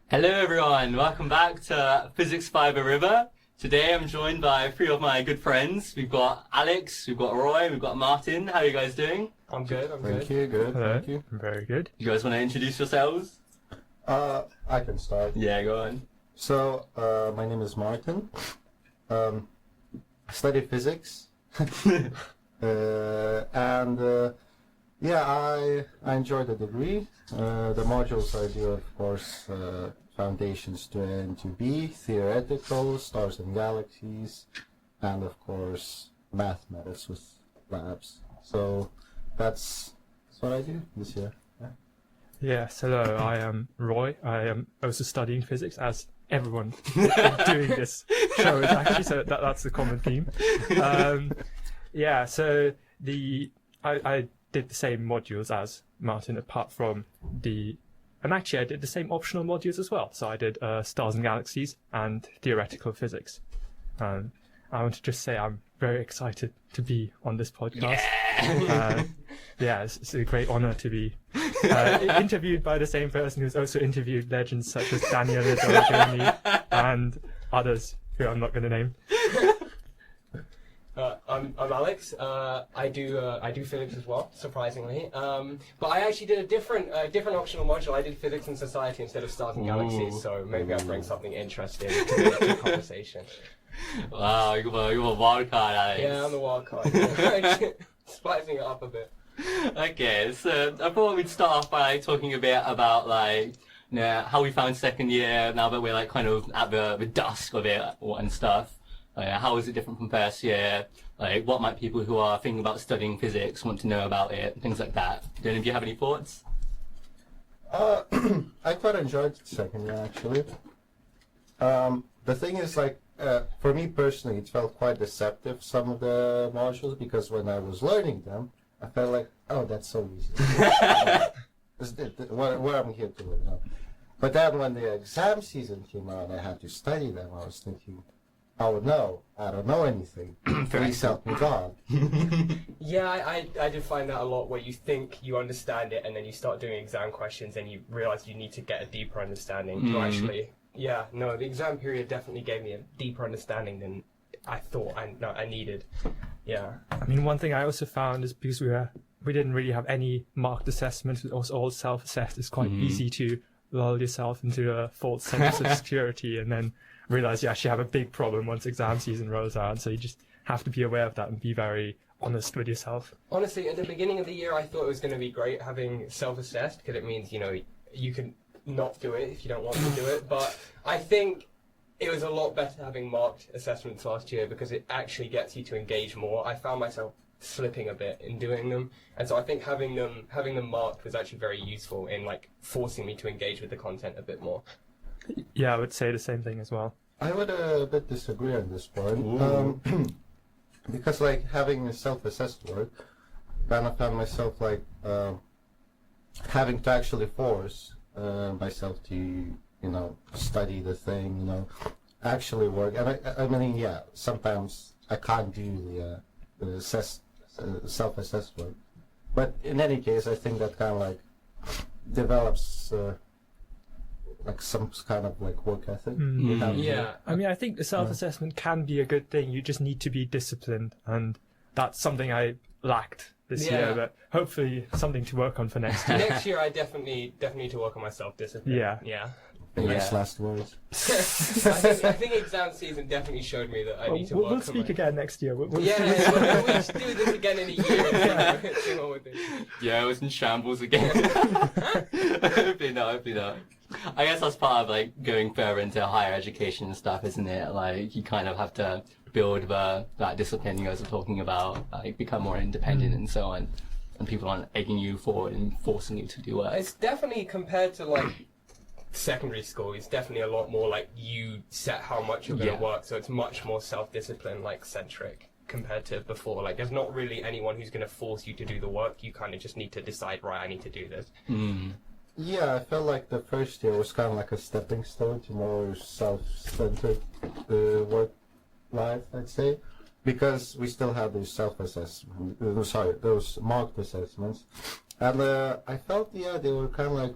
Hello everyone, welcome back to Physics by the River. Today I'm joined by three of my good friends. We've got Alex, we've got Roy, we've got Martin. How are you guys doing? I'm good, Thank you, good, Hello. thank you. I'm very good. You guys want to introduce yourselves? I can start. Yeah, go on. So, my name is Martin. I study physics. Yeah, I enjoy the degree. The modules I do, of course, foundations to A and to B, theoretical, stars and galaxies, and of course, mathematics with labs. So, that's what I do this year. Yeah. Yes, hello, I am Roy. I am also studying physics, as everyone doing this show is actually, so that's the common theme. I did the same modules as Martin, apart from and actually I did the same optional modules as well. So I did stars and galaxies and theoretical physics. I want to just say I'm very excited to be on this podcast. Yeah! It's a great honor to be interviewed by the same person who's also interviewed legends such as Daniel Journey and others who I'm not going to name. I'm Alex. I do physics as well, surprisingly. But I actually did a different optional module. I did physics and society instead of stars and galaxies. So maybe I'll bring something interesting to the conversation. Wow, you're a wild card, Alex. Yeah, I'm the wild card. Spicing it up a bit. Okay, so I thought we'd start off by talking a bit about how we found second year now that we're kind of at the dusk of it and stuff. How is it different from first year? What might people who are thinking about studying physics want to know about it? Things like that. Do any of you have any thoughts? I quite enjoyed second year, actually. The thing is, for me personally, it felt quite deceptive, some of the modules, because when I was learning them, I felt like, oh, that's so easy. What I'm here to learn. No. But then when the exam season came out and I had to study them, I was thinking, oh no, I don't know anything. Please help me God. Yeah, I did find that a lot, where you think you understand it and then you start doing exam questions and you realize you need to get a deeper understanding to actually... Yeah, no, the exam period definitely gave me a deeper understanding than I thought I needed. Yeah. I mean, one thing I also found is because we didn't really have any marked assessments, it was all self-assessed. It's quite easy to lull yourself into a false sense of security and then realize you actually have a big problem once exam season rolls around. So you just have to be aware of that and be very honest with yourself. Honestly, at the beginning of the year, I thought it was going to be great having self-assessed, because it means, you can not do it if you don't want to do it. But I think it was a lot better having marked assessments last year, because it actually gets you to engage more. I found myself slipping a bit in doing them, and so I think having them marked was actually very useful in forcing me to engage with the content a bit more. Yeah, I would say the same thing as well. I would a bit disagree on this point. Because having a self-assessed work, kind of found myself having to actually force myself to study the thing, actually work. And I mean, yeah, sometimes I can't do the self-assessed work, but in any case, I think that kind of develops some kind of work ethic. Yeah. I mean, I think the self-assessment can be a good thing. You just need to be disciplined, and that's something I lacked this year, but hopefully something to work on for next year. Next year, I definitely need to work on my self-discipline. Yeah. Nice last words. I think exam season definitely showed me that I need to work on We'll speak again next year. We'll we should do this again in a year. See what we're doing. Yeah, I was in shambles again. Hopefully not. I guess that's part of going further into higher education and stuff, isn't it? You kind of have to build that discipline you guys are talking about, become more independent and so on, and people aren't egging you forward and forcing you to do it. It's definitely, compared to secondary school, it's definitely a lot more you set how much you're going to work, so it's much more self-discipline centric compared to before. There's not really anyone who's going to force you to do the work. You kind of just need to decide, right, I need to do this. Yeah, I felt like the first year was kind of like a stepping stone to more self-centered work life, I'd say, because we still have those those marked assessments, and I felt they were kind of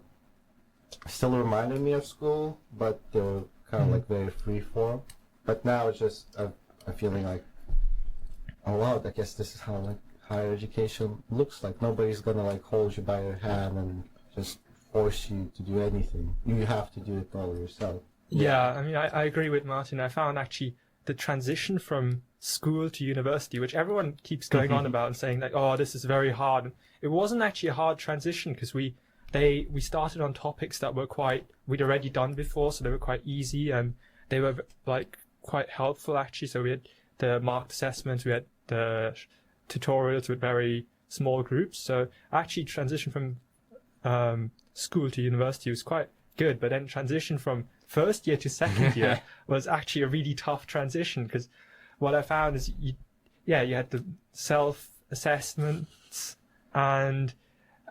still reminded me of school, but they were kind of like very free form. But now it's just I'm feeling like, oh wow, I guess this is how like higher education looks like. Nobody's gonna like hold you by your hand and just force you to do anything. You have to do it all yourself. Yeah, I mean, I agree with Martin. I found actually the transition from school to university, which everyone keeps going on about and saying like, oh, this is very hard. It wasn't actually a hard transition because we started on topics that were we'd already done before, so they were quite easy and they were like quite helpful actually. So we had the marked assessments, we had the tutorials with very small groups. So actually transition from school to university was quite good, but then transition from first year to second year was actually a really tough transition because what I found is you had the self-assessments and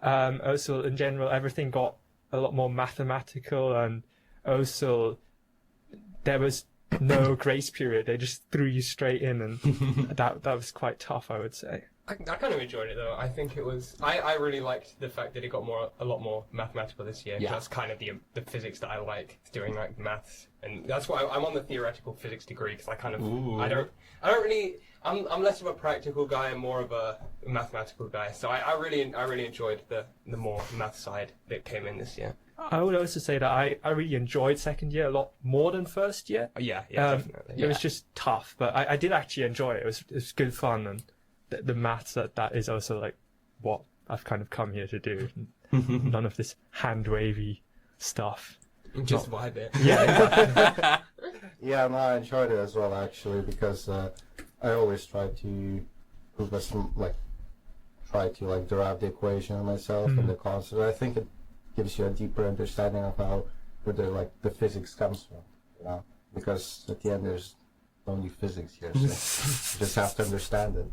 also in general everything got a lot more mathematical, and also there was no grace period. They just threw you straight in, and that was quite tough, I would say. I kind of enjoyed it though. I think it was. I really liked the fact that it got a lot more mathematical this year. Yeah. That's kind of the physics that I like doing, like maths, and that's why I'm on the theoretical physics degree because I kind of Ooh. I don't really. I'm less of a practical guy and more of a mathematical guy. So I really enjoyed the more math side that came in this year. I would also say that I really enjoyed second year a lot more than first year. Yeah, definitely. It was just tough, but I did actually enjoy it. It was good fun, and the maths that is also like what I've kind of come here to do. None of this hand wavy stuff. Just vibe it. Yeah. Yeah, no, I enjoyed it as well actually because I always try to derive the equation myself and the concept. I think it gives you a deeper understanding of where the physics comes from, you know, because at the end there's only physics here, so you just have to understand it.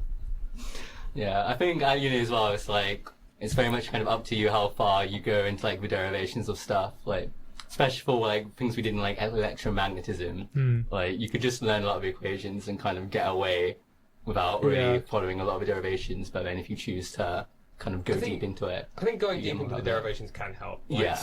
Yeah, I think at uni as well, it's like, it's very much kind of up to you how far you go into like the derivations of stuff, like, especially for like things we did in like electromagnetism. Like, you could just learn a lot of equations and kind of get away without really following a lot of the derivations, but then if you choose to kind of go deep into it. I think going you deep get into more the out of it. derivations can help. Like, Yeah.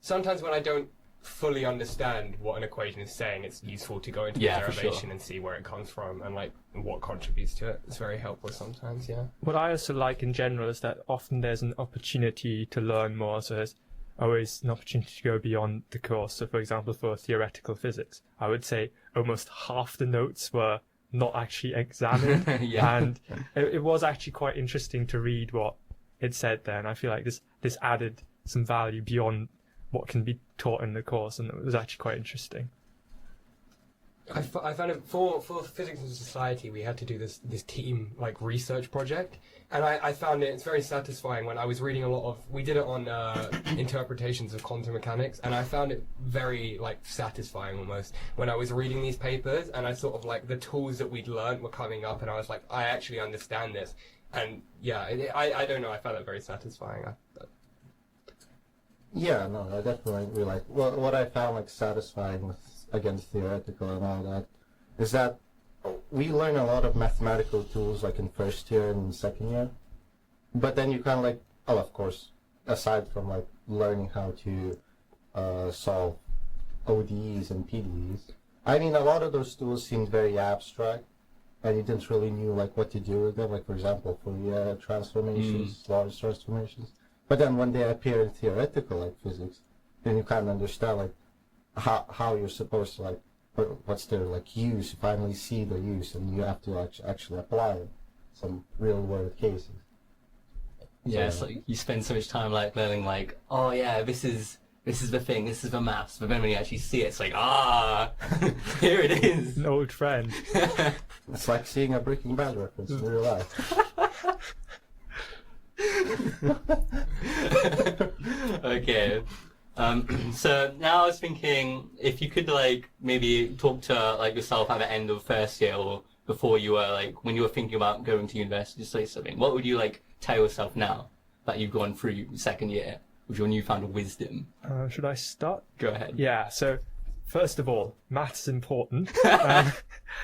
Sometimes when I don't fully understand what an equation is saying, it's useful to go into Yeah, the for sure. derivation and see where it comes from and like what contributes to it. It's very helpful sometimes, yeah. What I also like in general is that often there's an opportunity to learn more, so there's always an opportunity to go beyond the course. So for example, for theoretical physics, I would say almost half the notes were not actually examined. Yeah. And it was actually quite interesting to read what it said there, and I feel like this added some value beyond what can be taught in the course, and it was actually quite interesting. I found it for physics and society we had to do this team like research project, and I found it's very satisfying when I was reading a lot of, we did it on interpretations of quantum mechanics, and I found it very like satisfying almost when I was reading these papers, and I sort of like the tools that we'd learned were coming up, and I was like, I actually understand this, and yeah, I don't know, I found that very satisfying. Yeah, no, I definitely really like. Well, what I found like satisfying with against theoretical and all that is that we learn a lot of mathematical tools like in first year and second year, but then you kind of like, oh, of course, aside from like learning how to solve ODEs and PDEs, I mean, a lot of those tools seemed very abstract, and you didn't really knew like what to do with them. Like for example, Fourier transformations, large transformations. But then when they appear in theoretical like physics, then you kind of understand like how you're supposed to like what's their like use. You finally see the use, and you have to actually apply some real world cases. Yeah, So, it's like you spend so much time like learning like, oh yeah, this is the thing, this is the maths, but then when you actually see it, it's like, here it is. An old friend. it's like seeing a Breaking Bad reference in real life. Okay. So now I was thinking if you could like maybe talk to like yourself at the end of first year or before you were like when you were thinking about going to university to say something, what would you like tell yourself now that you've gone through second year with your newfound wisdom? Should I start? Go ahead. Yeah, so first of all, maths is important.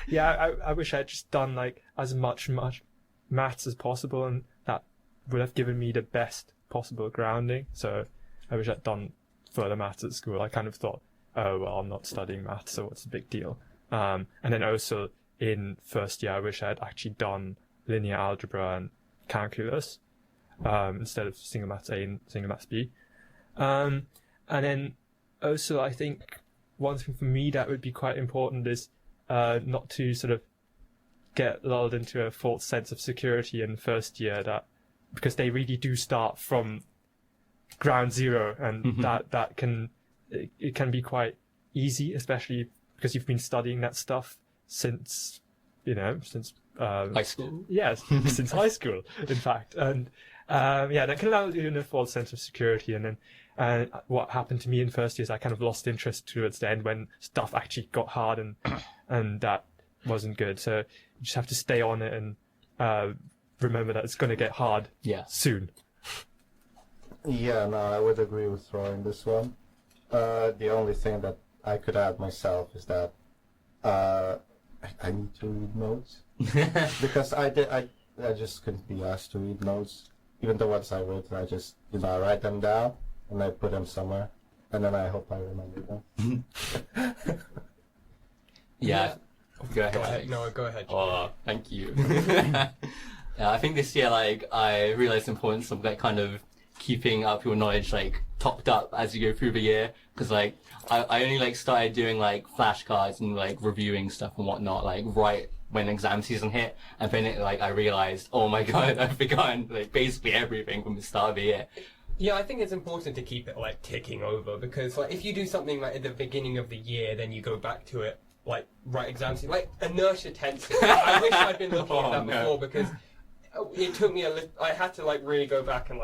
Yeah, I wish I had just done like as much maths as possible, and that would have given me the best possible grounding. So I wish I'd done further maths at school. I kind of thought, oh, well, I'm not studying maths, so what's the big deal? And then also in first year, I wish I had actually done linear algebra and calculus instead of single maths A and single maths B. And then also, I think one thing for me that would be quite important is not to sort of get lulled into a false sense of security in first year, because they really do start from ground zero, and that can be quite easy, especially because you've been studying that stuff since high school. Yes, since high school, in fact. And that can allow you a false sense of security. And then what happened to me in first year is I kind of lost interest towards the end when stuff actually got hard, and that wasn't good. So you just have to stay on it and remember that it's going to get hard soon. Yeah, no, I would agree with Roy in this one. The only thing that I could add myself is that I need to read notes because I just couldn't be asked to read notes. Even the ones I wrote, I just I write them down and I put them somewhere, and then I hope I remember them. Yeah. Go ahead. Alex. No, go ahead. Oh, thank you. I think this year, I realized the importance of kind of keeping up your knowledge topped up as you go through the year, because I only started doing flashcards and reviewing stuff and whatnot right when exam season hit, and then I realized, oh my god, I've forgotten basically everything from the start of the year. Yeah, I think it's important to keep it ticking over, because if you do something at the beginning of the year, then you go back to it right exam season, inertia tends to. I wish I'd been looking at that before, because it took me I had to really go back and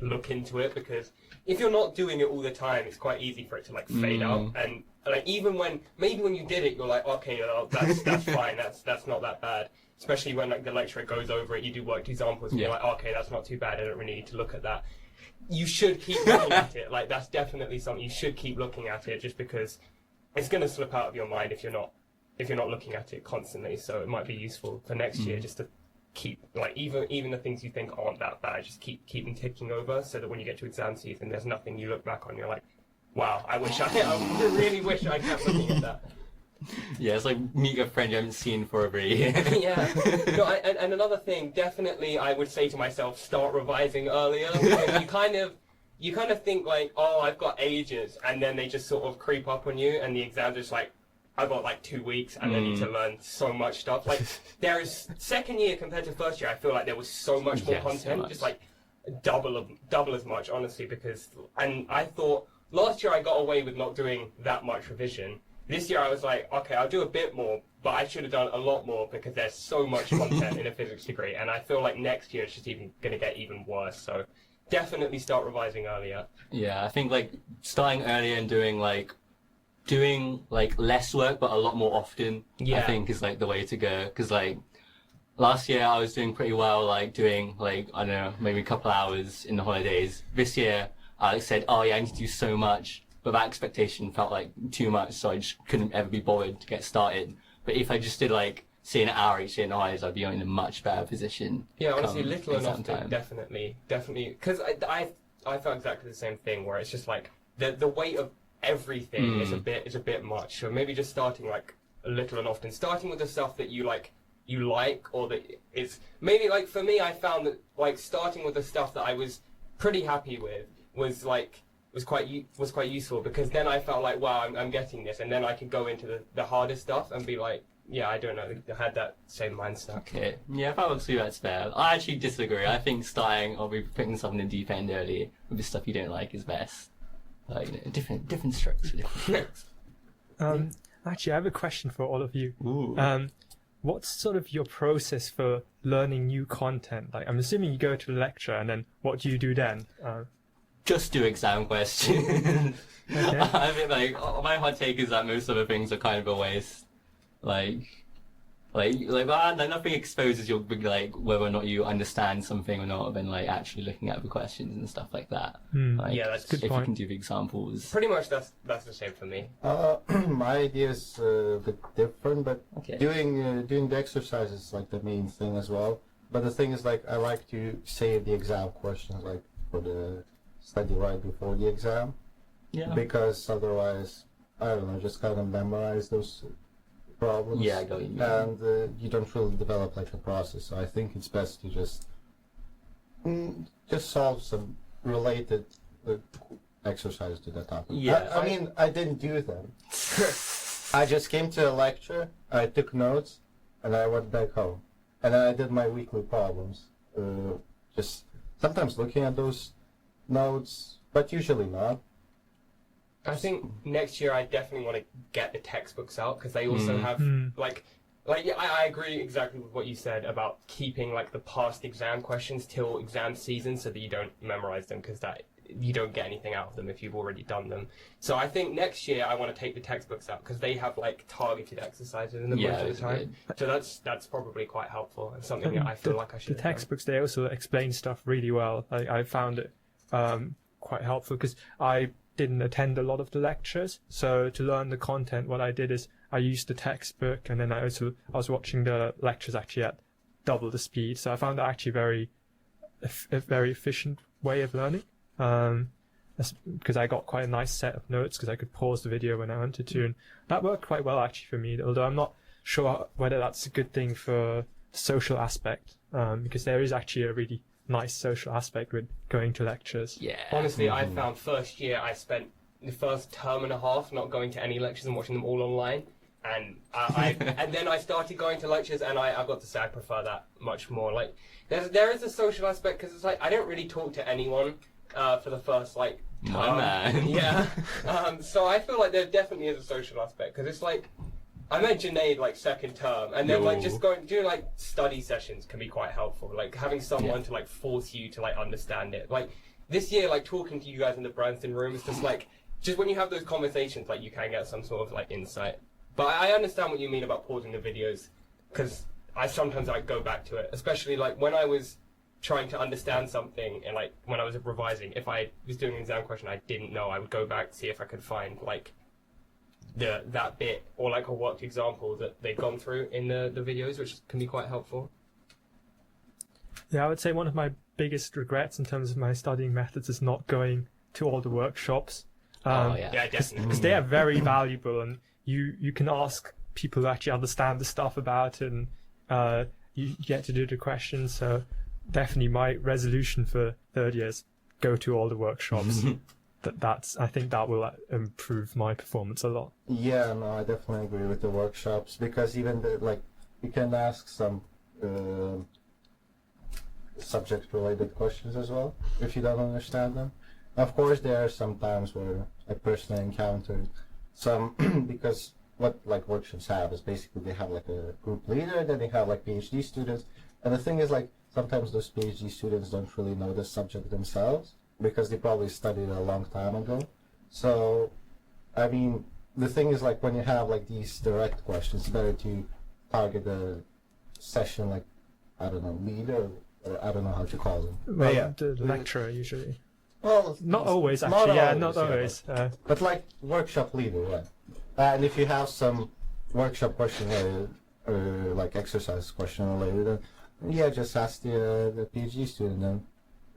look into it, because if you're not doing it all the time, it's quite easy for it to fade out. And even when you did it, you're okay, no, that's fine, that's not that bad. Especially when the lecturer goes over it, you do worked examples, and you're okay, that's not too bad, I don't really need to look at that. You should keep looking at it. That's definitely something you should keep looking at it, just because it's going to slip out of your mind if you're not looking at it constantly. So it might be useful for next year just to keep even the things you think aren't that bad, just keep them ticking over, so that when you get to exam season, there's nothing you look back on, you're like, wow, I really wish I kept looking at that. Yeah, it's meet a friend you haven't seen for over a year. Yeah. No, and another thing, definitely I would say to myself, start revising earlier, because you kind of think oh, I've got ages, and then they just sort of creep up on you, and the exam's just I've got 2 weeks, and I need to learn so much stuff. There is second year compared to first year, I feel there was so much more content, just double as much, honestly, and I thought last year I got away with not doing that much revision. This year I was okay, I'll do a bit more, but I should have done a lot more, because there's so much content in a physics degree, and I feel next year it's just even going to get even worse. So definitely start revising earlier. Yeah, I think starting earlier and doing less work but a lot more often, I think is the way to go, because last year I was doing pretty well, doing I don't know, maybe a couple hours in the holidays. This year I said, oh yeah, I need to do so much, but that expectation felt too much, so I just couldn't ever be bothered to get started. But if I just did say an hour each day in the holidays, I'd be in a much better position. Yeah, honestly, little and often, definitely, because I felt exactly the same thing, where it's just the weight of everything is a bit much. So maybe just starting little and often, starting with the stuff that you like, or that it's maybe for me, I found that starting with the stuff that I was pretty happy with was quite useful, because then I felt wow, I'm getting this, and then I could go into the harder stuff and be yeah, I don't know, I had that same mindset. Okay, yeah, if I would say that's fair. I actually disagree. I think starting or putting stuff in the deep end early with the stuff you don't like is best. Different strokes for different folks. Actually, I have a question for all of you. Ooh. What's sort of your process for learning new content? I'm assuming you go to a lecture, and then what do you do then? Just do exam questions. Okay. I think my hot take is that most of the things are kind of a waste. Nothing exposes your whether or not you understand something or not than actually looking at the questions and stuff like that. Yeah, that's a good if point. you can do the examples. Pretty much that's the same for me. My idea is a bit different, but Okay. doing the exercise is the main thing as well. But the thing is I like to save the exam questions for the study right before the exam. Yeah. because otherwise, I don't know, just kind of memorize those problems. Yeah, I got what you mean. And you don't really develop like a process. So I think it's best to just solve some related exercise to that topic. Yeah. I mean, I didn't do them. I just came to a lecture, I took notes, and I went back home. And then I did my weekly problems. Just sometimes looking at those notes, but usually not. I think next year I definitely want to get the textbooks out because they also have yeah, I agree exactly with what you said about keeping like the past exam questions till exam season so that you don't memorize them because that you don't get anything out of them if you've already done them. So I think next year I want to take the textbooks out because they have like targeted exercises in them most of the time. So that's probably quite helpful and something that I feel like I should. The textbooks, they also explain stuff really well. I found it quite helpful because I didn't attend a lot of the lectures. So to learn the content, what I did is I used the textbook, and then I was watching the lectures actually at double the speed. So I found that actually a very efficient way of learning. Because I got quite a nice set of notes because I could pause the video when I wanted to, and that worked quite well actually for me. Although I'm not sure whether that's a good thing for the social aspect, because there is actually a really nice social aspect with going to lectures. Yeah. Honestly, I found first year I spent the first term and a half not going to any lectures and watching them all online. And and then I started going to lectures, and I got to say I prefer that much more. Like there is a social aspect because it's like I don't really talk to anyone for the first like term. My man. Yeah. So I feel like there definitely is a social aspect because it's like I met Junaid like second term, and then like just doing like study sessions can be quite helpful. Like having someone to like force you to like understand it. Like this year, like talking to you guys in the Branston room is just like when you have those conversations, like you can get some sort of like insight. But I understand what you mean about pausing the videos because I sometimes like go back to it, especially like when I was trying to understand something and like when I was revising. If I was doing an exam question I didn't know, I would go back to see if I could find like that bit or like a worked example that they've gone through in the videos, which can be quite helpful. Yeah, I would say one of my biggest regrets in terms of my studying methods is not going to all the workshops. Yeah, definitely. Because they are very valuable, and you can ask people who actually understand the stuff about it, and you get to do the questions. So definitely my resolution for third year is go to all the workshops. I think that will improve my performance a lot. Yeah, no, I definitely agree with the workshops because even you can ask some subject-related questions as well if you don't understand them. Of course, there are some times where I personally encountered some because what like workshops have is basically they have like a group leader, then they have like PhD students, and the thing is like sometimes those PhD students don't really know the subject themselves because they probably studied a long time ago. So, I mean, the thing is like when you have like these direct questions, it's better to target a session like, I don't know, leader, or I don't know how to call them. Well, yeah, the lecturer usually. Well, not always actually. Not always. But like workshop leader, right? And if you have some workshop question related, or like exercise question related, then yeah, just ask the PhD student. Then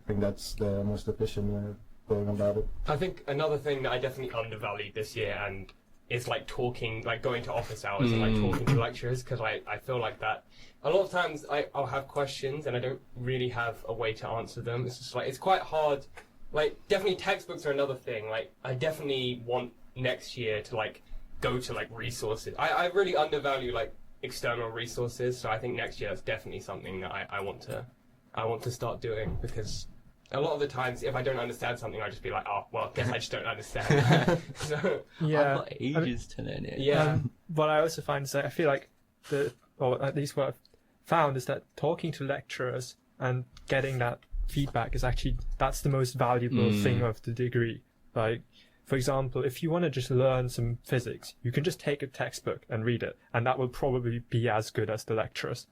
I think that's the most efficient way of going about it. I think another thing that I definitely undervalued this year and is like talking, like going to office hours and like talking to lecturers because I feel like that a lot of times I'll have questions and I don't really have a way to answer them. It's just like it's quite hard. Like definitely textbooks are another thing. Like I definitely want next year to like go to like resources. I really undervalue like external resources, so I think next year that's definitely something that I want to start doing because a lot of the times if I don't understand something I just be like, oh well, I guess I just don't understand. So yeah, I've got ages to learn it. yeah. What I also find is that I feel like or at least what I've found is that talking to lecturers and getting that feedback is actually that's the most valuable thing of the degree. Like for example, if you want to just learn some physics, you can just take a textbook and read it, and that will probably be as good as the lecturers.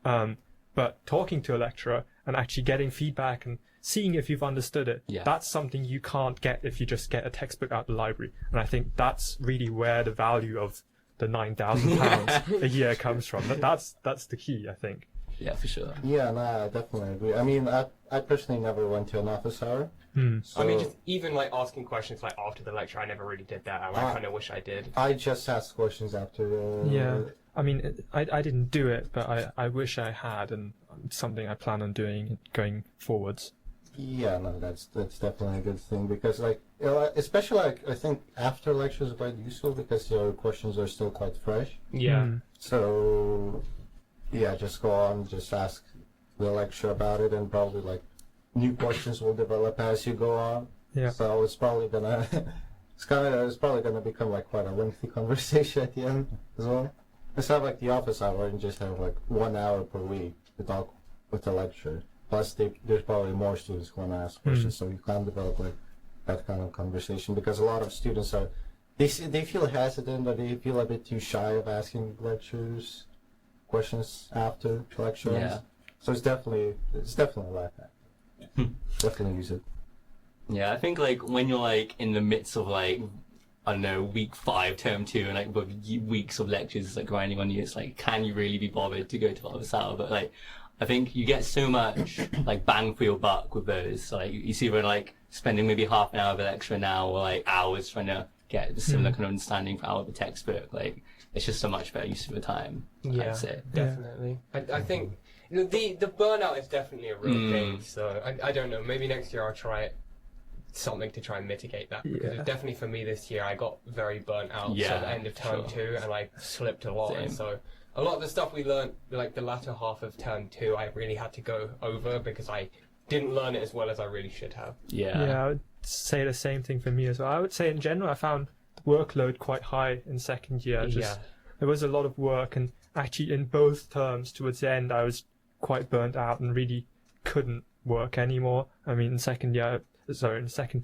But talking to a lecturer and actually getting feedback and seeing if you've understood it, that's something you can't get if you just get a textbook out of the library. And I think that's really where the value of the £9,000 a year comes from. That's the key, I think. Yeah, for sure. Yeah, no, I definitely agree. I mean, I personally never went to an office hour So I mean, just even like asking questions like after the lecture, I never really did that, and I kind of wish I did. I just ask questions after. Yeah. I mean, I didn't do it, but I wish I had, and it's something I plan on doing going forwards. Yeah, no, that's definitely a good thing because like especially like I think after lectures are quite useful because your questions are still quite fresh. Yeah. So yeah, just go on, just ask the lecturer about it, and probably like new questions will develop as you go on. Yeah. So it's probably gonna it's probably gonna become like quite a lengthy conversation at the end as well. It's not like the office hour and just have like 1 hour per week to talk with the lecturer. Plus, there's probably more students who want to ask questions, so you can't develop like that kind of conversation because a lot of students they feel hesitant or they feel a bit too shy of asking lecturers questions after lecture ends. Yeah. So it's definitely a life hack. Definitely use it. Yeah, I think like when you're like in the midst of like, I don't know, week 5, term 2, and like with weeks of lectures like grinding on you, it's like, can you really be bothered to go to the office hour? But like, I think you get so much like bang for your buck with those. So, like you see when like spending maybe half an hour of a lecture now or like hours trying to get the similar kind of understanding out of the textbook. Like it's just a much better use of your time. Yeah, I'd say. definitely. I think the burnout is definitely a real thing. So I don't know. Maybe next year I'll try something to try and mitigate that. Because definitely for me this year I got very burnt out. So at the end of term 2 and I slipped a lot. And so a lot of the stuff we learned, like the latter half of term 2, I really had to go over because I didn't learn it as well as I really should have. Yeah, I would say the same thing for me as well. I would say in general, I found the workload quite high in second year. There was a lot of work, and actually in both terms towards the end, I was quite burnt out and really couldn't work anymore. I mean, in second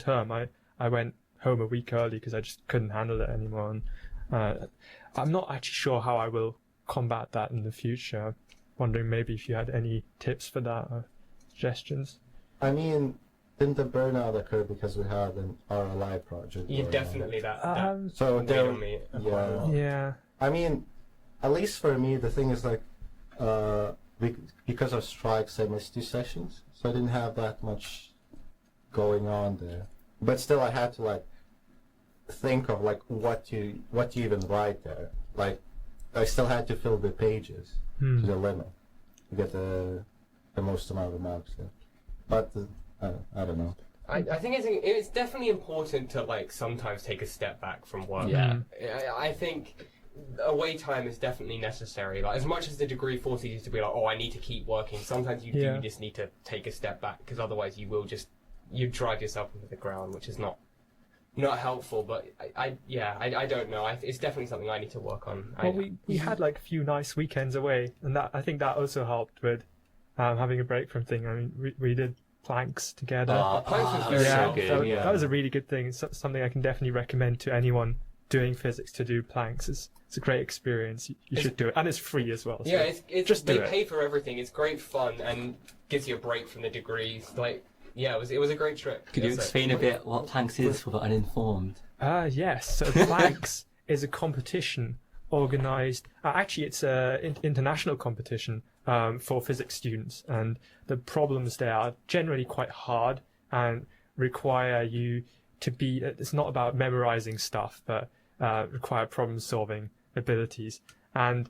term, I went home a week early because I just couldn't handle it anymore. And I'm not actually sure how I will combat that in the future. Wondering maybe if you had any tips for that or suggestions. I mean, didn't the burnout occur because we had an RLI project? Yeah, definitely that so weighed on me. Yeah. I mean, at least for me, the thing is like, because of strikes, I missed 2 sessions, so I didn't have that much going on there. But still, I had to like think of like what you even write there. Like, I still had to fill the pages to the limit to get the most amount of marks there. But I don't know. I think it's definitely important to like sometimes take a step back from work. Yeah. I think away time is definitely necessary. Like as much as the degree forces you to be like, oh, I need to keep working. Sometimes you do just need to take a step back because otherwise you drive yourself into the ground, which is not helpful. But I don't know. It's definitely something I need to work on. Well, we had like a few nice weekends away, and that I think that also helped with having a break from things. I mean, we did planks together. Planks was very so good. That was a really good thing. It's something I can definitely recommend to anyone doing physics to do planks. It's a great experience. You should do it, and it's free as well. So yeah, they pay it. for everything. It's great fun and gives you a break from the degrees. Like, yeah, it was a great trip. Could you explain a bit what planks is for the uninformed? Yes. So planks is a competition organised. Actually, it's an international competition for physics students, and the problems there are generally quite hard and require you to be. It's not about memorising stuff, but require problem-solving abilities. And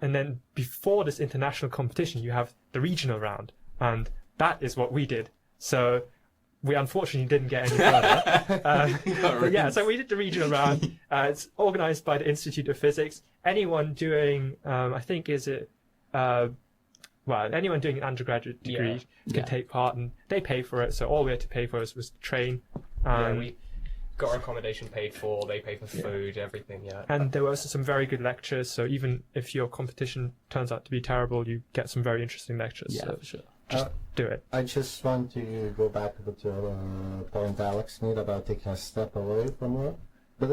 then before this international competition, you have the regional round, and that is what we did. So we unfortunately didn't get any further. But yeah, so we did the regional round. It's organised by the Institute of Physics. Anyone doing, I think, anyone doing an undergraduate degree can take part, and they pay for it. So all we had to pay for was train. We got our accommodation paid for. They pay for food, everything. Yeah. And there were also some very good lectures. So even if your competition turns out to be terrible, you get some very interesting lectures. Yeah, so for sure. Just do it. I just want to go back a bit to a point Alex made about taking a step away from work. But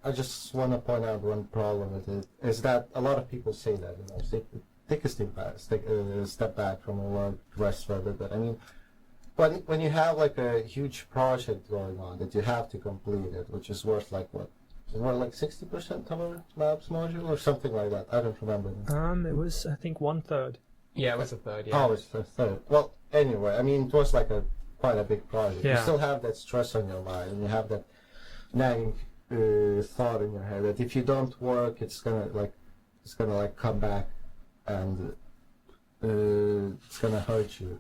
I just want to point out one problem with it is that a lot of people say that, take a step back from work, rest for a bit. But I mean, when you have like a huge project going on that you have to complete it, which is worth like what? More like 60% of a labs module or something like that. I don't remember. It was I think 1/3. Yeah, it was a third. Yeah. Oh, it's a third. Well, anyway, I mean, it was like a quite a big project. You Yeah. still have that stress on your mind, and you have that nagging thought in your head that if you don't work, it's gonna come back, and it's gonna hurt you.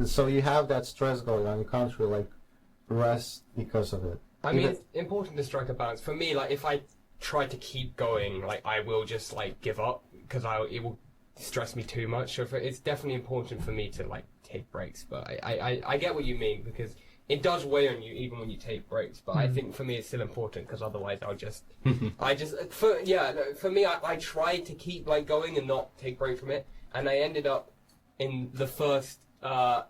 So you have that stress going on. You can't really like rest because of it. I mean, it's important to strike a balance. For me, like, if I try to keep going, like, I will just, like, give up, because it will stress me too much. So it's definitely important for me to, like, take breaks. But I get what you mean, because it does weigh on you even when you take breaks. But I think for me it's still important, because otherwise for me, I tried to keep, like, going and not take break from it. And I ended up in the first, day,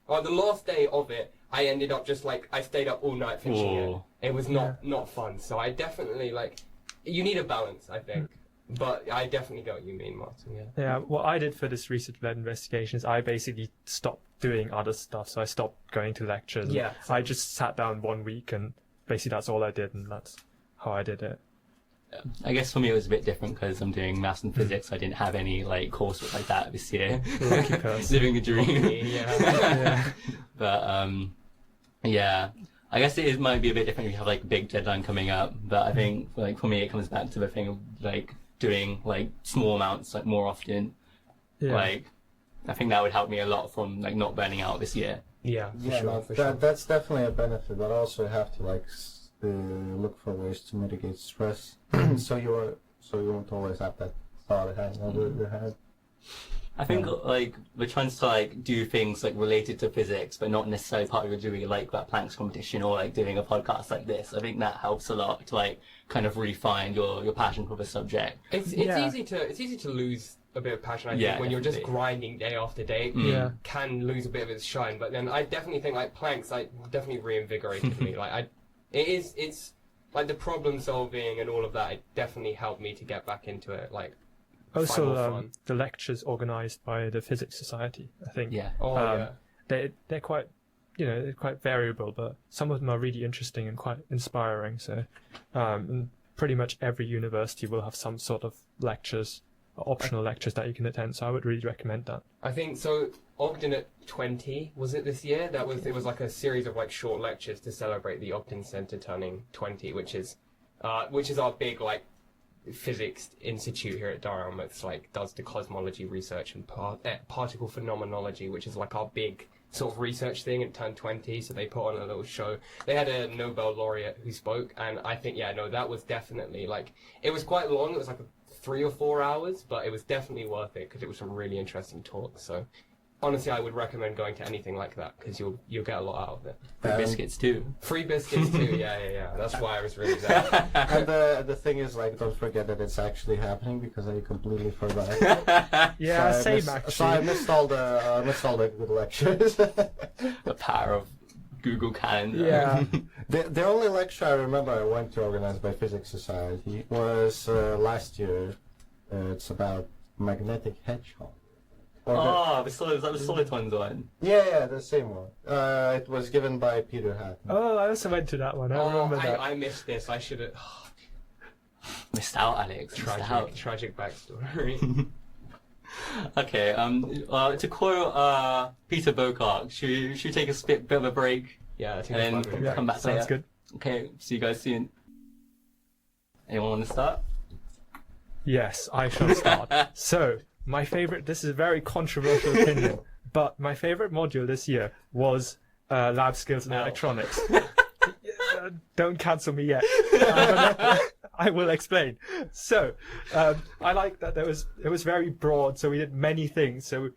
or the last day of it, I ended up just like, I stayed up all night finishing it. It was not fun. So I definitely, like, you need a balance, I think. But I definitely get what you mean, Martin, yeah. Yeah, what I did for this research-led investigation is I basically stopped doing other stuff. So I stopped going to lectures. Yeah. I just sat down 1 week and basically that's all I did, and that's how I did it. I guess for me it was a bit different because I'm doing maths and physics. I didn't have any like coursework like that this year. Lucky person. Living a dream. Yeah. But yeah, I guess might be a bit different if you have like a big deadline coming up. But I think like for me it comes back to the thing of like doing like small amounts like more often. Yeah. Like I think that would help me a lot from like not burning out this year. Yeah, for sure. That's definitely a benefit, but also you have to like look for ways to mitigate stress, so you won't always have that thought hanging over your head. I think like we're trying to like do things like related to physics, but not necessarily part of your degree, like that planks competition or like doing a podcast like this. I think that helps a lot to like kind of refine your passion for the subject. It's easy to lose a bit of passion, I think, when you're just grinding day after day. It can lose a bit of its shine. But then I definitely think like planks like definitely reinvigorated me. Like it's like the problem solving and all of that. It definitely helped me to get back into it. Like also the lectures organised by the Physics Society, I think. Yeah. They're quite, they're quite variable, but some of them are really interesting and quite inspiring. So, and pretty much every university will have some sort of lectures, optional lectures that you can attend. So I would really recommend that. I think so. Ogden at 20 was it this year? It was like a series of like short lectures to celebrate the Ogden Center turning 20, which is our big like physics institute here at Durham. It's like does the cosmology research and particle phenomenology, which is like our big sort of research thing. It turned 20, so they put on a little show. They had a Nobel laureate who spoke, and I think that was definitely like, it was quite long. It was like 3 or 4 hours, but it was definitely worth it because it was some really interesting talks. So honestly, I would recommend going to anything like that because you'll get a lot out of it. Free biscuits too. Free biscuits too. Yeah. That's why I was really there. And the thing is, like, don't forget that it's actually happening because I completely forgot. Yeah, so same actually. So I missed all the good lectures. The power of Google Calendar. Yeah. The only lecture I remember I went to organized by Physics Society was last year. It's about magnetic hedgehog. The solid ones one. Yeah, the same one. It was given by Peter Hatton. Oh, I also went to that one. I remember that. I missed this. I should have. Missed out, Alex. Tragic backstory. Okay. To quote Peter Bocock, should we take a bit of a break? Yeah, I think And that's then come back Sounds later? good. Okay. See you guys soon. Anyone want to start? Yes, I shall start. So, this is a very controversial opinion, but my favorite module this year was lab skills and electronics. Don't cancel me yet. I will explain. So, I like that it was very broad, so we did many things. So,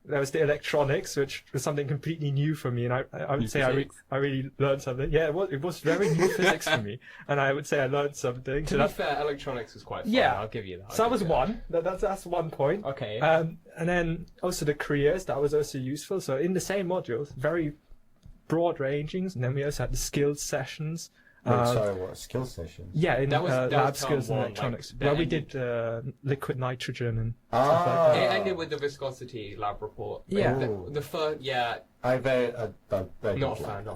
there was the electronics, which was something completely new for me, and I would say I really learned something. Yeah, it was very new physics for me, and I would say I learned something. To be fair, electronics was quite fun. Yeah, I'll give you that. So that was one. That's 1 point. Okay. And then also the careers, that was also useful. So in the same modules, very broad rangings, and then we also had the skills sessions. What skill sessions? Yeah, in that was lab skills and one, electronics. like, we did liquid nitrogen and stuff like that. It ended with the viscosity lab report. Yeah. The first, I very not a fan.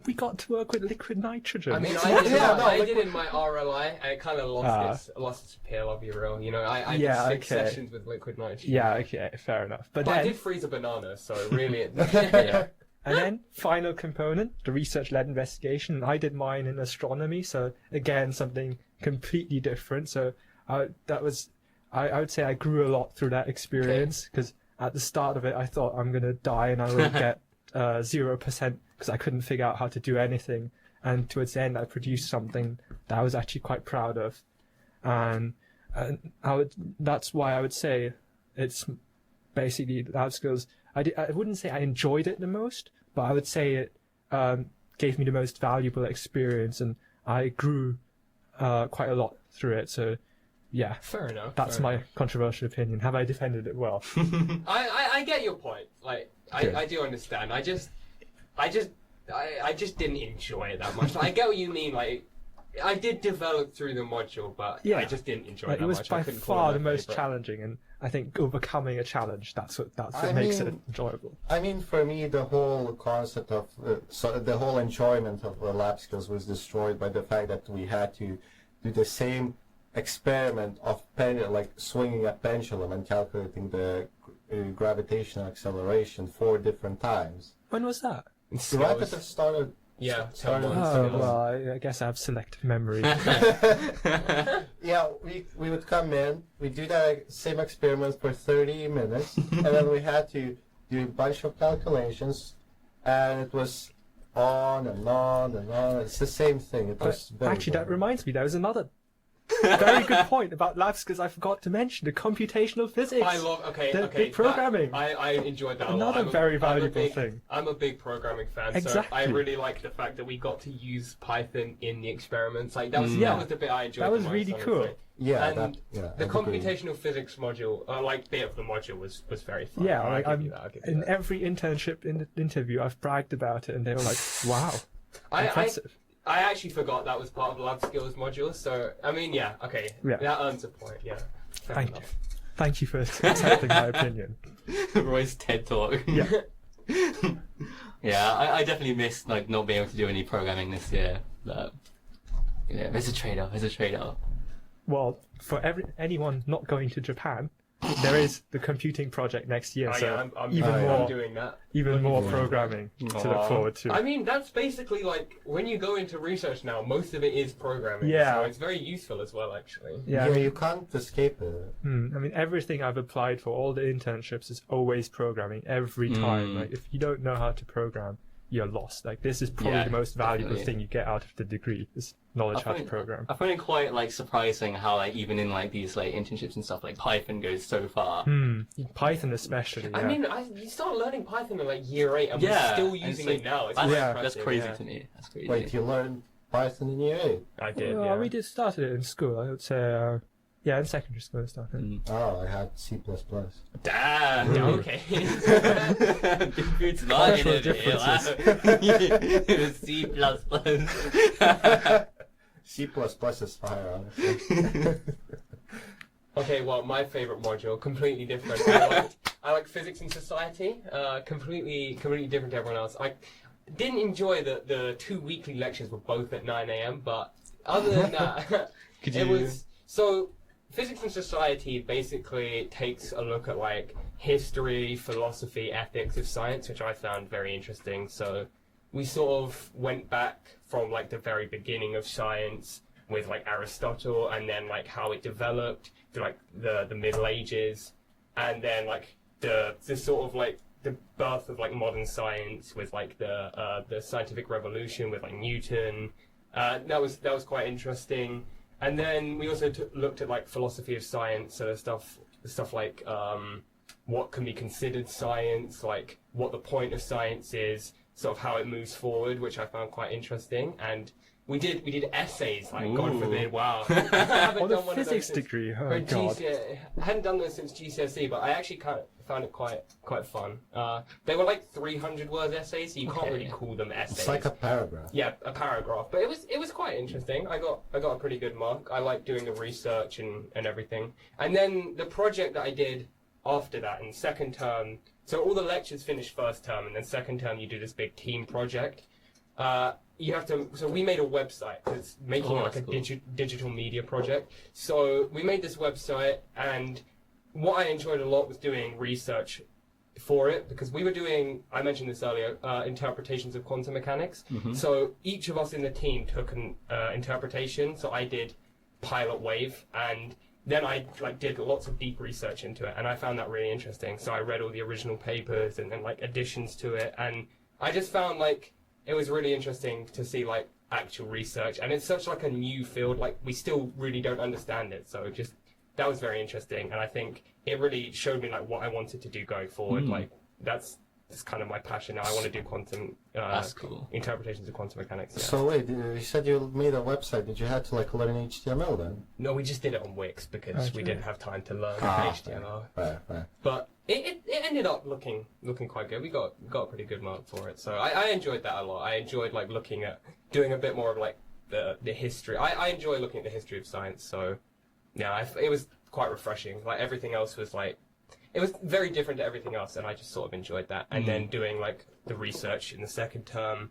we got to work with liquid nitrogen. I mean, Yeah, I no, did in my RLI, and it kind of lost its appeal, I'll be real. You know, I did 6 sessions with liquid nitrogen. yeah, okay, fair enough. But But I then, did freeze a banana, so really... yeah. And then final component, the research-led investigation. I did mine in astronomy, so again something completely different. So I would say I grew a lot through that experience because at the start of it I thought I'm gonna die and I would get 0% because I couldn't figure out how to do anything. And towards the end I produced something that I was actually quite proud of, and that's why I would say it's basically lab skills. I wouldn't say I enjoyed it the most, but I would say it gave me the most valuable experience, and I grew quite a lot through it. So, yeah, Fair enough. that's my controversial opinion. Have I defended it well? I get your point. Like, I do understand. I just didn't enjoy it that much. Like, I get what you mean. Like, I did develop through the module, but Yeah. I just didn't enjoy Like, it that it was much. by I couldn't call far it the my most favourite. challenging, and I think overcoming a challenge, that's what I makes it mean- enjoyable. I mean, for me, the whole concept of the whole enjoyment of lab skills was destroyed by the fact that we had to do the same experiment of like swinging a pendulum and calculating the gravitational acceleration 4 different times. When was that? The rapid have started. Yeah, started tell me. Oh, skills. well, I guess I have selective memory. Yeah, we would come in, we do that same experiment for 30 minutes, and then we had to do a bunch of calculations, and it was on and on and on. It's the same thing. It was very Actually, that boring. reminds me, there was another very good point about labs because I forgot to mention the computational physics. I love the programming. I enjoyed that a lot. Another I'm a- very I'm a valuable big- thing. I'm a big programming fan, so Exactly. I really like the fact that we got to use Python in the experiments. Like that was Yeah. that was the bit I enjoyed. That was the most, really honestly. cool. Yeah, And yeah. The I'd agree. computational physics module, like bit of the module, was very fun. Yeah, I'll like give you I'm that, I'll give you in that. every internship interview, I've bragged about it, and they were like, "Wow, impressive." I actually forgot that was part of the lab skills module. So I mean, yeah, okay, Yeah. that earns a point. Yeah, fair Thank enough. Thank you for accepting my opinion. Roy's TED talk. Yeah. Yeah, I definitely missed like not being able to do any programming this year. But yeah, it's a trade-off. It's a trade-off. Well, for anyone not going to Japan, there is the computing project next year, Oh, so yeah, I'm even more, doing that. even more Yeah. programming to look Aw. forward to. I mean, that's basically like when you go into research now, most of it is programming. Yeah. So it's very useful as well, actually. Yeah, I Yeah, mean, you can't escape it. I mean, everything I've applied for, all the internships, is always programming every time. Mm. Like, if you don't know how to program, you're lost. Like, this is probably Yeah, the most valuable definitely. thing you get out of the degree is knowledge how to program. I find it quite like surprising how like even in like these like internships and stuff like Python goes so far. Python especially. I yeah. mean, you start learning Python in like year 8, and Yeah, we're still and using it's it now. It's That's, quite Yeah. that's impressive, crazy yeah. to me. That's crazy. Wait, you learned Python in year 8? I did, Well, yeah. we did started it in school. I would say, in secondary school I started. Mm. Oh, I had C++. Damn. Yeah, Really? okay. It's not in Cultural it. C++. C++ is fire, honestly. Okay, well, my favorite module, completely different. I like physics and society, completely different to everyone else. I didn't enjoy the 2 weekly lectures were both at 9 a.m., but other than that, it was so. Physics and society basically takes a look at like history, philosophy, ethics of science, which I found very interesting. So we sort of went back from like the very beginning of science with like Aristotle, and then like how it developed to like the Middle Ages, and then like the sort of like the birth of like modern science with like the scientific revolution with like Newton. That was quite interesting. And then we also looked at like philosophy of science, so the stuff like what can be considered science, like what the point of science is, sort of how it moves forward, which I found quite interesting. And we did essays, like God Ooh. forbid, wow. I haven't On a done one of those physics since- degree, for oh god. I hadn't done those since GCSE, but I actually kind of found it quite fun. They were like 300-word essays, so you can't Okay. really call them essays. It's like a paragraph. Yeah, a paragraph, but it was quite interesting. I got a pretty good mark. I like doing the research and everything. And then the project that I did after that in second term. So all the lectures finished first term, and then second term you do this big team project. you have to. So we made a website. It's making Oh, like a that's cool. digital media project. So we made this website, and what I enjoyed a lot was doing research for it, because we were doing, I mentioned this earlier, interpretations of quantum mechanics. So each of us in the team took an interpretation. So I did pilot wave, and then I did lots of deep research into it, and I found that really interesting. So I read all the original papers and then additions to it, and I just found it was really interesting to see actual research, and it's such a new field. We still really don't understand it. So just that was very interesting, and I think it really showed me what I wanted to do going forward. That's kind of my passion now. I want to do quantum That's cool. interpretations of quantum mechanics. Yeah. So wait, you said you made a website. Did you have to learn HTML then? No, we just did it on Wix because we Okay. didn't have time to learn Ah, HTML. Right. But it ended up looking quite good. We got a pretty good mark for it. So I enjoyed that a lot. I enjoyed looking at doing a bit more of the history. I enjoy looking at the history of science. So yeah, it was quite refreshing. Everything else was it was very different to everything else, and I just sort of enjoyed that. And then doing the research in the second term,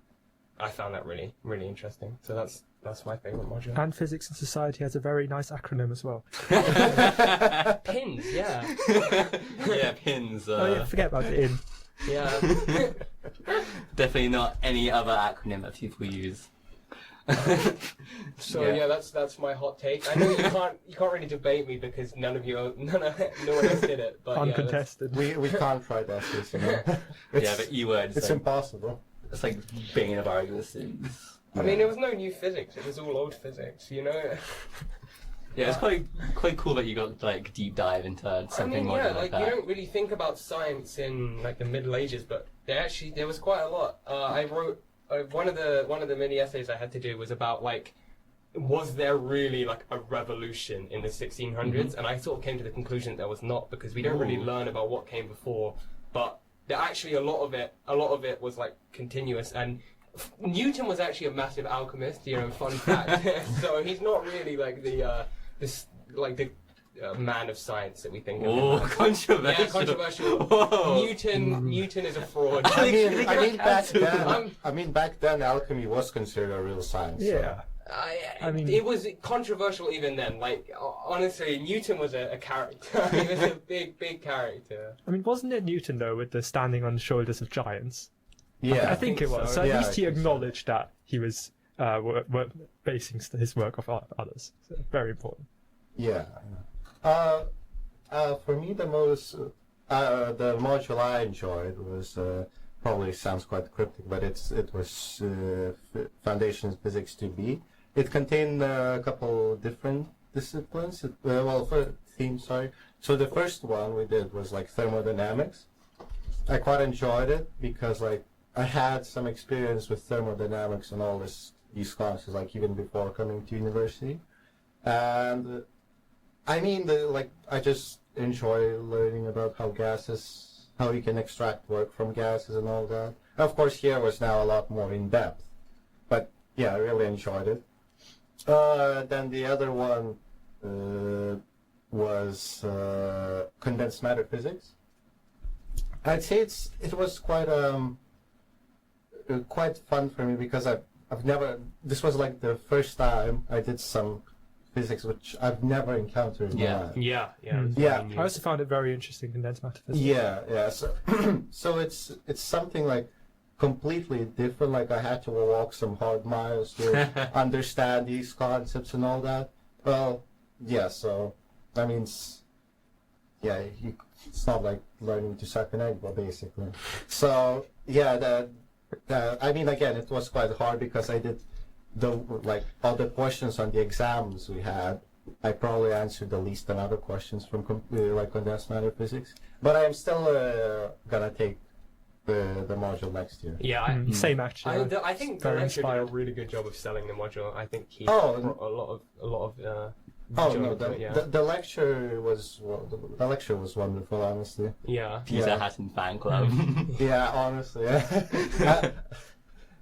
I found that really, really interesting. So that's my favorite module. And physics and society has a very nice acronym as well. Pins, yeah, Yeah, pins. Oh yeah, forget about it. In. yeah. Definitely not any other acronym that people use. So yeah, that's my hot take. I know you can't really debate me because no one else did it. But Uncontested. We can't try that. Yeah, but E-words. It's impossible. It's like bane of our existence. I mean, it was no new physics. It was all old physics. Yeah, it's quite cool that you got deep dive into something more like that. you don't really think about science in the Middle Ages, but there was quite a lot. I wrote one of the mini essays I had to do was about was there really a revolution in the 1600s? And I sort of came to the conclusion that there was not, because we don't really learn about what came before, but that actually a lot of it was continuous. And Newton was actually a massive alchemist, fun fact. So he's not really the man of science that we think of. Oh, controversial. Yeah, controversial. Whoa. Newton is a fraud. I mean, back then, alchemy was considered a real science. so- Yeah. I mean- it was controversial even then. Honestly, Newton was a character. He was a big character. I mean, wasn't it Newton though, with the standing on the shoulders of giants? Yeah. I think it was. so. So at Yeah, least he I think so. acknowledged that he was basing his work off others. So, very important. Yeah. For me, the module I enjoyed was probably sounds quite cryptic, but it was Foundations Physics 2B. It contained a couple different disciplines. For themes, sorry. So the first one we did was thermodynamics. I quite enjoyed it because I had some experience with thermodynamics and all these classes even before coming to university, and I mean I just enjoy learning about how you can extract work from gases and all that. Of course, here was now a lot more in depth, but yeah, I really enjoyed it. Then the other one was condensed matter physics. I'd say it was quite fun for me because I've never. This was the first time I did some physics which I've never encountered in my life. Yeah. Yeah. I also found it very interesting, condensed matter physics. Yeah. So it's something completely different. I had to walk some hard miles to understand these concepts and all that. Well, yeah. So that means, it's not like learning to suck an egg, but basically. So yeah, I mean, again, it was quite hard because I did all the questions on the exams we had. I probably answered the least amount of questions from condensed matter physics, but I'm still gonna take the module next year. Yeah. Same actually. I think the Very lecturer did a inspired. really good job of selling the module. I think he Oh, brought a lot of Oh joy no, into it, yeah. the lecture was wonderful, honestly. Yeah. Peter Yeah. Hatton fan club. Yeah, honestly, yeah.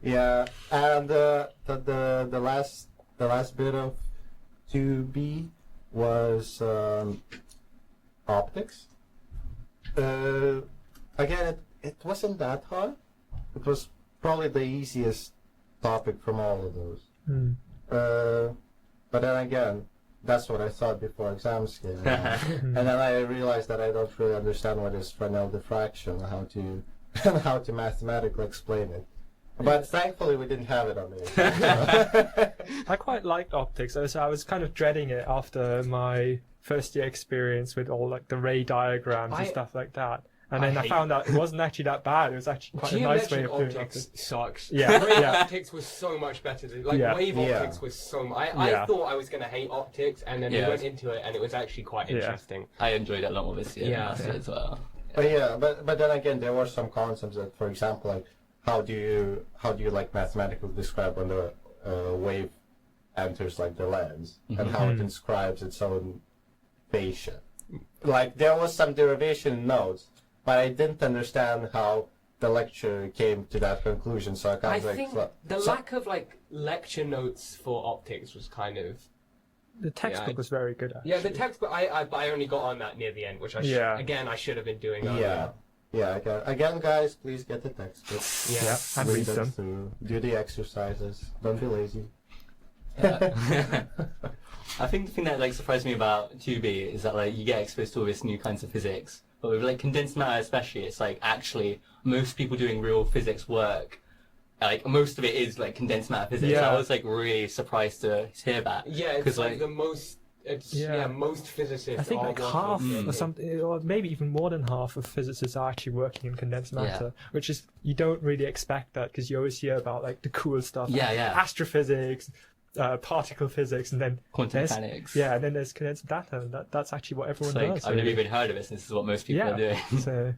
Yeah, and the last bit of 2B was optics. Again, it wasn't that hard. It was probably the easiest topic from all of those. Mm. But then again, that's what I thought before exams came. And then I realized that I don't really understand what is Fresnel diffraction and how to mathematically explain it. But thankfully, we didn't have it on the exam. I quite liked optics. So I was kind of dreading it after my first year experience with all like the ray diagrams and stuff like that. And then I found out it wasn't actually that bad. It was actually quite a nice way of doing optics. Sucks. Yeah, Ray yeah. optics was so much better. Like Yeah. wave Yeah. optics was so much. I thought I was going to hate optics, and then we Yeah. went into it, and it was actually quite Yeah. interesting. I enjoyed it a lot more this year than last year as well. But then again, there were some concepts that, for example, like how do you like mathematically describe when the wave enters like the lens and how it inscribes its own phase shift. Like there was some derivation in notes, but I didn't understand how the lecture came to that conclusion. So I kind I of like think the lack of like lecture notes for optics was kind of The textbook was very good. Actually. yeah. The textbook I only got on that near the end, which I should have been doing. Earlier. Again, guys, please get the textbook. Yeah, and read them. Through. Do the exercises. Don't be lazy. I think the thing that like surprised me about 2B is that like you get exposed to all this new kinds of physics, but with like condensed matter especially, it's like actually most people doing real physics work, like most of it is like condensed matter physics. Yeah. I was like really surprised to hear that. Yeah, it's 'Cause, like the most. It's most physicists. I think are like working half on or it. something, or maybe even more than half of physicists are actually working in condensed matter, which is you don't really expect that because you always hear about like the cool stuff, like astrophysics, particle physics, and then Quantum there's- mechanics. Yeah, and then there's condensed matter, and that's actually what everyone It's like, does. I've never really. even heard of it, and this is what most people are doing. So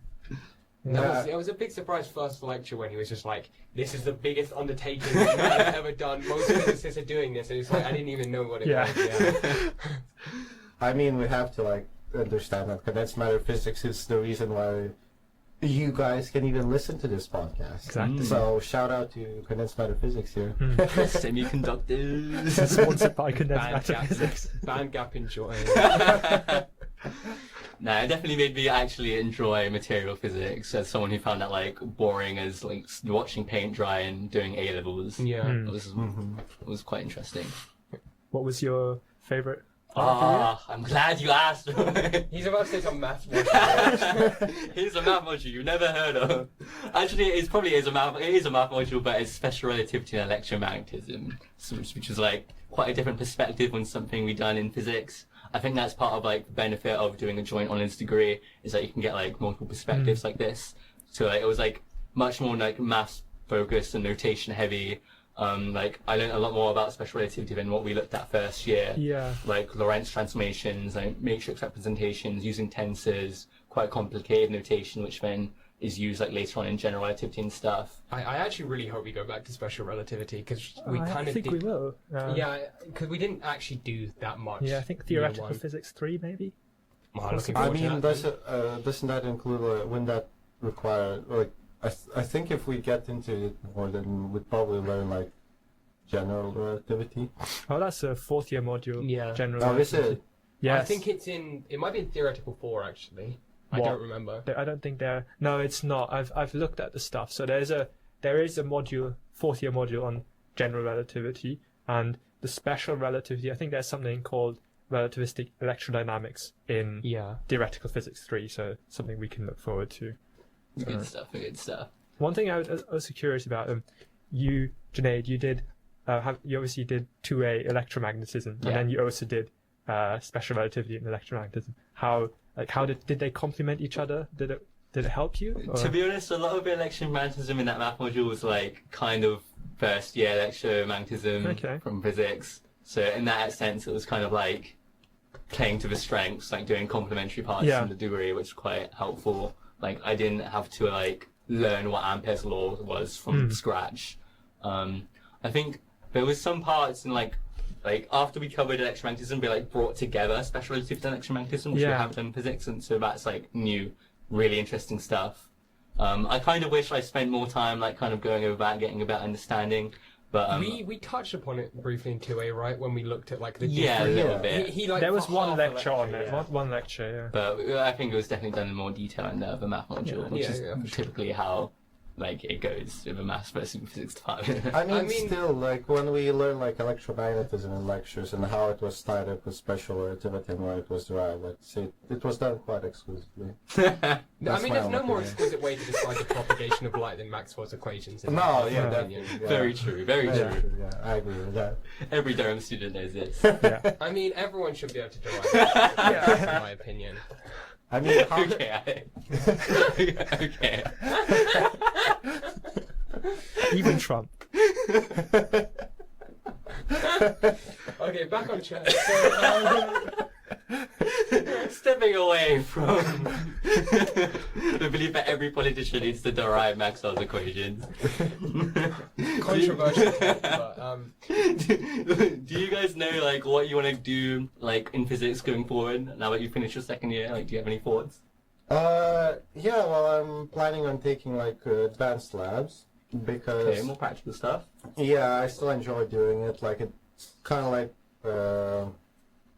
It was a big surprise first lecture when he was just like, "This is the biggest undertaking that man has ever done. Most physicists are doing this," and it's like I didn't even know what it was. Yeah. I mean, we have to like understand that condensed matter physics is the reason why you guys can even listen to this podcast. Exactly. So shout out to condensed matter physics here. Semiconductors. sponsored by condensed Band matter gap, physics. band gap enjoy. No, it definitely made me actually enjoy material physics as someone who found that like boring as like watching paint dry and doing A levels. Yeah. It was quite interesting. What was your favorite part of the year? I'm glad you asked. He's about to say some math. Here's a math module you've never heard of. Actually, it is a math module, but it's special relativity and electromagnetism, which is like quite a different perspective on something we've done in physics. I think that's part of like the benefit of doing a joint honours degree is that you can get like multiple perspectives like this. So like, it was like much more like maths focused and notation heavy. Like I learned a lot more about special relativity than what we looked at first year. Yeah. Like Lorentz transformations, like matrix representations, using tensors, quite complicated notation, which then is used like later on in general relativity and stuff. I actually really hope we go back to special relativity because we I kind of think did. we will. Yeah, because we didn't actually do that much. Yeah, I think year theoretical one. physics 3 maybe. Wow, looking I forward to mean, that. doesn't that include when that require like I think if we get into it more, then we'd probably learn like general relativity. Oh, that's a 4th year module. Yeah. General. Oh, is relativity. it? Yes. I think it might be in theoretical 4 actually. I What? don't remember. I don't think they're. No, it's not. I've looked at the stuff. So there is a module, 4th year module on general relativity and the special relativity. I think there's something called relativistic electrodynamics in theoretical physics 3. So something we can look forward to. Good stuff. Good stuff. One thing I was also curious about, you, Junaid, you did, you obviously did 2A electromagnetism, and then you also did special relativity and electromagnetism. How did they complement each other? Did it help you? Or? To be honest, a lot of electromagnetism in that math module was like kind of first year electromagnetism from physics. So in that sense, it was kind of like playing to the strengths, like doing complementary parts in the degree, which was quite helpful. Like I didn't have to like learn what Ampere's law was from scratch. I think there was some parts in like after we covered electromagnetism, we like brought together special relativity and electromagnetism, which we haven't done in physics, and so that's like new, really interesting stuff. I kind of wish I spent more time like kind of going over that, getting a better understanding. But we touched upon it briefly in 2A, right? When we looked at like the a little bit. He, like, there was for one half a lecture on it. yeah. One lecture, yeah. But I think it was definitely done in more detail in the other math module, which is for sure. typically how like it goes with a maths versus physics department. I mean, mean- still, like, when we learn, like, electromagnetism in lectures and how it was tied up with special relativity and where it was derived, let's say, it was done quite exclusively. I That's mean, my there's own no more opinion. exquisite way to describe the propagation of light than Maxwell's equations. in No, my yeah, opinion. definitely. Yeah. Very true, very Very true. true, yeah, I agree with that. Every Durham student knows this. Yeah. I mean, everyone should be able to derive that, in my opinion. I mean, how Okay, okay. Even Trump. Okay, back on track. So, Stepping away from the belief that every politician needs to derive Maxwell's equations. controversial, but Do you guys know like what you want to do like in physics going forward now that you finished your second year? Like, do you have any thoughts? yeah, well, I'm planning on taking, like, advanced labs, because... Okay, more practical stuff. Yeah, I still enjoy doing it. Like, it's kind of like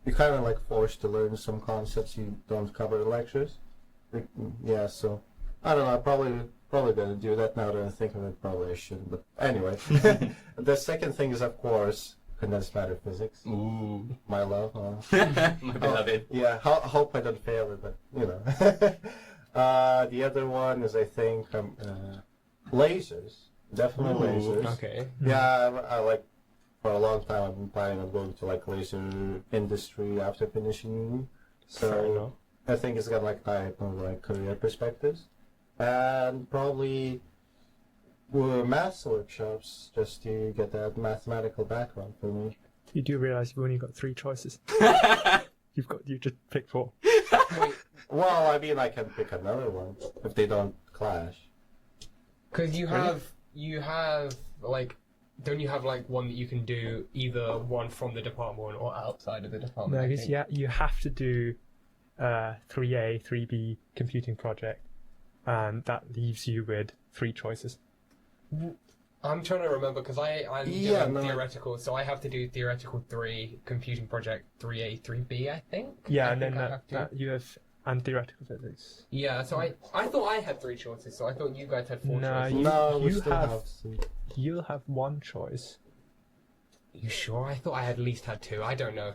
you're kind of like forced to learn some concepts you don't cover in lectures. Like, yeah, so I don't know. I'm probably gonna do that now that I think of it. Probably I shouldn't, but anyway. The second thing is, of course, condensed matter physics. Ooh, My love. my beloved. Yeah, hope I don't fail it, but you know. The other one is, I think, lasers. Definitely Ooh, lasers. okay. Yeah, I like, for a long time I've been planning on going to, like, laser industry after finishing uni. Fair enough. So I think it's got, like, tie up on, like, career perspectives. And probably maths workshops, just to get that mathematical background for me. You do realize you've only got 3 choices. You just picked 4. Wait, Well, I mean, I can pick another one if they don't clash. because you have like, don't you have like one that you can do either one from the department or outside of the department? No, I because think? you have to do 3A, 3B computing project, and that leaves you with 3 choices. I'm trying to remember because I'm Yeah, doing no, theoretical, so I have to do theoretical 3, computing project 3A, 3B, I think. Yeah, I and then think I have to. you have and theoretical physics. Yeah, so I thought I had 3 choices, so I thought you guys had 4 No, choices. No, we you still have- have to. You'll have 1 choice. You sure? I thought I at least had 2. I don't know.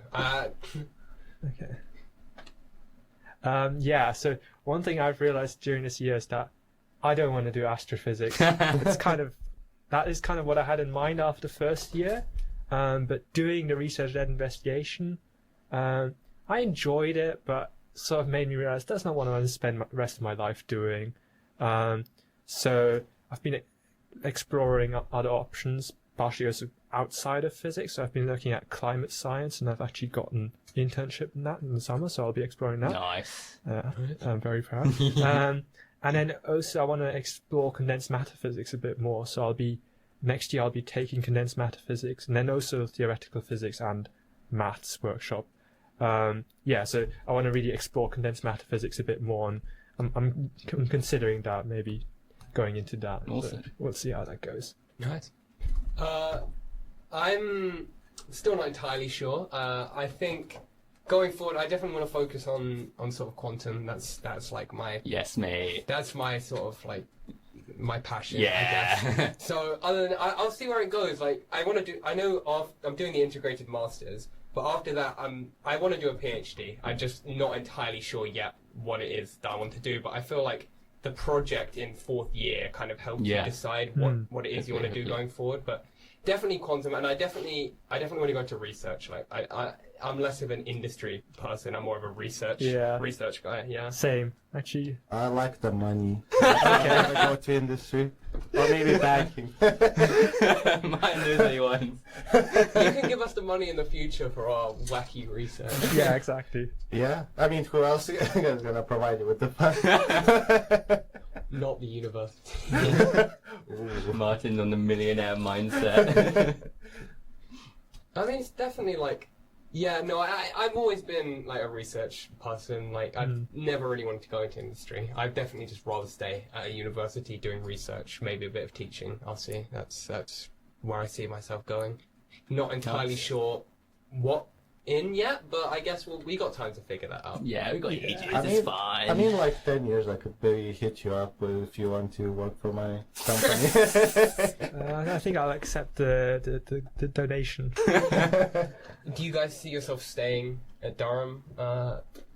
Okay. Yeah, so one thing I've realized during this year is that I don't want to do astrophysics. That is kind of what I had in mind after first year. But doing the research-led investigation, I enjoyed it, but sort of made me realize that's not what I want to spend the rest of my life doing. So I've been exploring other options, partially also outside of physics. So I've been looking at climate science, and I've actually gotten an internship in that in the summer, so I'll be exploring that. Nice. I'm very proud. And then also I want to explore condensed matter physics a bit more. So next year I'll be taking condensed matter physics, and then also theoretical physics and maths workshop. So I want to really explore condensed matter physics a bit more, and I'm considering that, maybe going into that. Awesome. But we'll see how that goes. Nice. I'm still not entirely sure. I think going forward, I definitely want to focus on sort of quantum. That's like Yes, mate. that's my sort of like my passion. I Yeah. guess. So other than I'll see where it goes. Like I want to do. I know I'm doing the integrated masters, but after that, I want to do a PhD. I'm just not entirely sure yet what it is that I want to do. But I feel like the project in 4th year kind of helps you Yeah. decide Mm. what it is you want to do going forward. But definitely quantum, and I definitely want to go into research. Like I'm less of an industry person. I'm more of a research guy. Yeah. Same, actually. I like the money. I want to go to industry. Or maybe banking. Mine those are the ones. You can give us the money in the future for our wacky research. Yeah, exactly. Yeah, I mean, who else is going to provide you with the fund? Not the university. Martin's on the millionaire mindset. I mean, it's definitely like, yeah, no, I've always been like a research person. Like, I've never really wanted to go into industry. I'd definitely just rather stay at a university doing research, maybe a bit of teaching. I'll see. That's where I see myself going. Not entirely Nice. sure what in yet, but I guess we got time to figure that out. Yeah, we got ages. I It's mean, fine. I mean, like 10 years, I could maybe hit you up if you want to work for my company. I think I'll accept the donation. Do you guys see yourself staying at Durham?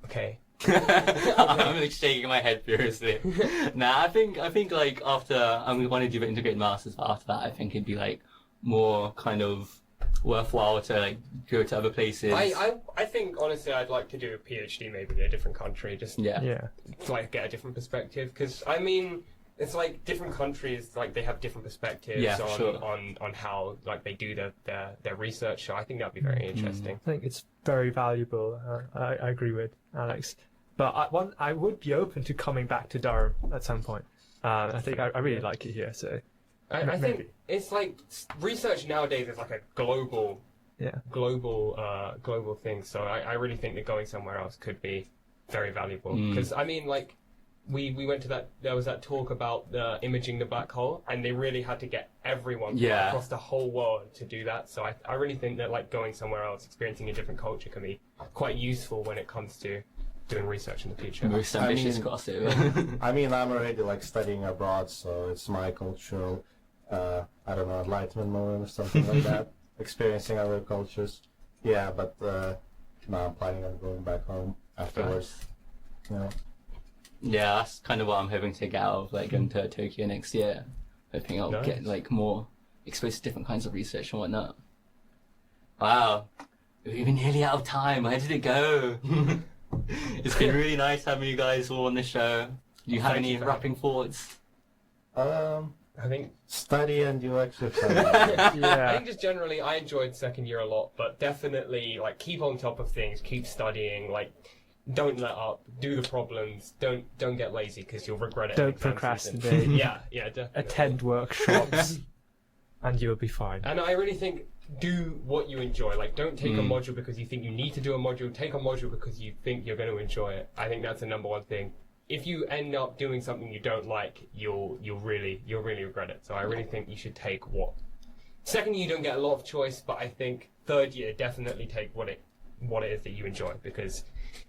Okay. I'm like shaking my head furiously. Nah, I think like after we want to do the integrated masters, but after that, I think it'd be like more kind of worthwhile to like go to other places. I think honestly I'd like to do a PhD maybe in a different country, just Yeah. Yeah. to, like get a different perspective, because I mean it's like different countries, like they have different perspectives Yeah, for on, sure. on how like they do their research. So I think that'd be very interesting. I think it's very valuable. I agree with Alex. But I would be open to coming back to Durham at some point. I think I really like it here. So I Maybe. think it's like research nowadays is like a global thing. So I really think that going somewhere else could be very valuable. Because I mean, like we went to there was that talk about imaging the black hole, and they really had to get everyone from Yeah. across the whole world to do that. So I really think that like going somewhere else, experiencing a different culture, can be quite useful when it comes to doing research in the future. Most ambitious mean- crossover. I mean, I'm already like studying abroad, so it's my cultural, I don't know, enlightenment moment or something like that. Experiencing other cultures. Yeah, but no, I'm planning on going back home afterwards. You know. Yeah, that's kind of what I'm hoping to get out of like going to Tokyo next year. Hoping I'll Nice. get like more exposed to different kinds of research and whatnot. Wow, we're nearly out of time. Where did it go? It's been really nice having you guys all on the show. Do you have Thank any you for wrapping thoughts? I think Study and do exercise. I yeah. think just generally, I enjoyed second year a lot, but definitely like keep on top of things, keep studying, like don't let up, do the problems, don't get lazy because you'll regret it. Don't exam season. procrastinate. Yeah, definitely. Attend workshops, and you'll be fine. And I really think do what you enjoy. Like don't take a module because you think you need to do a module. Take a module because you think you're going to enjoy it. I think that's the number one thing. If you end up doing something you don't like, you'll really regret it. So I really think you should take what. Second year you don't get a lot of choice, but I think third year definitely take what it is that you enjoy, because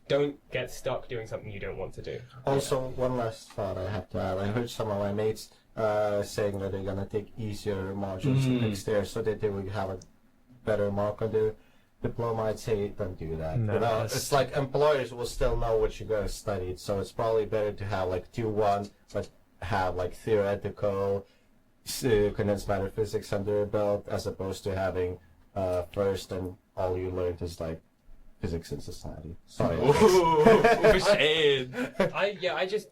don't get stuck doing something you don't want to do. Also, one last thought I have to add. I heard some of my mates saying that they're gonna take easier modules next year so that they will have a better mark on their diploma. I'd say don't do that. No, you know, that's- it's like employers will still know what you're gonna study, so it's probably better to have like 2-1, but have like theoretical condensed matter physics under your belt, as opposed to having first and all you learned is like physics and society. Sorry. Ooh, shade. I just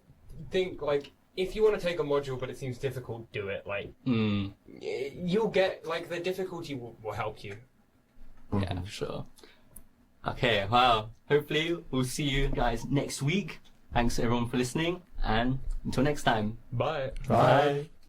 think like if you want to take a module but it seems difficult, do it. Like you'll get like the difficulty will help you. Yeah, sure. Okay, well, hopefully we'll see you guys next week. Thanks everyone for listening, and until next time. Bye. Bye.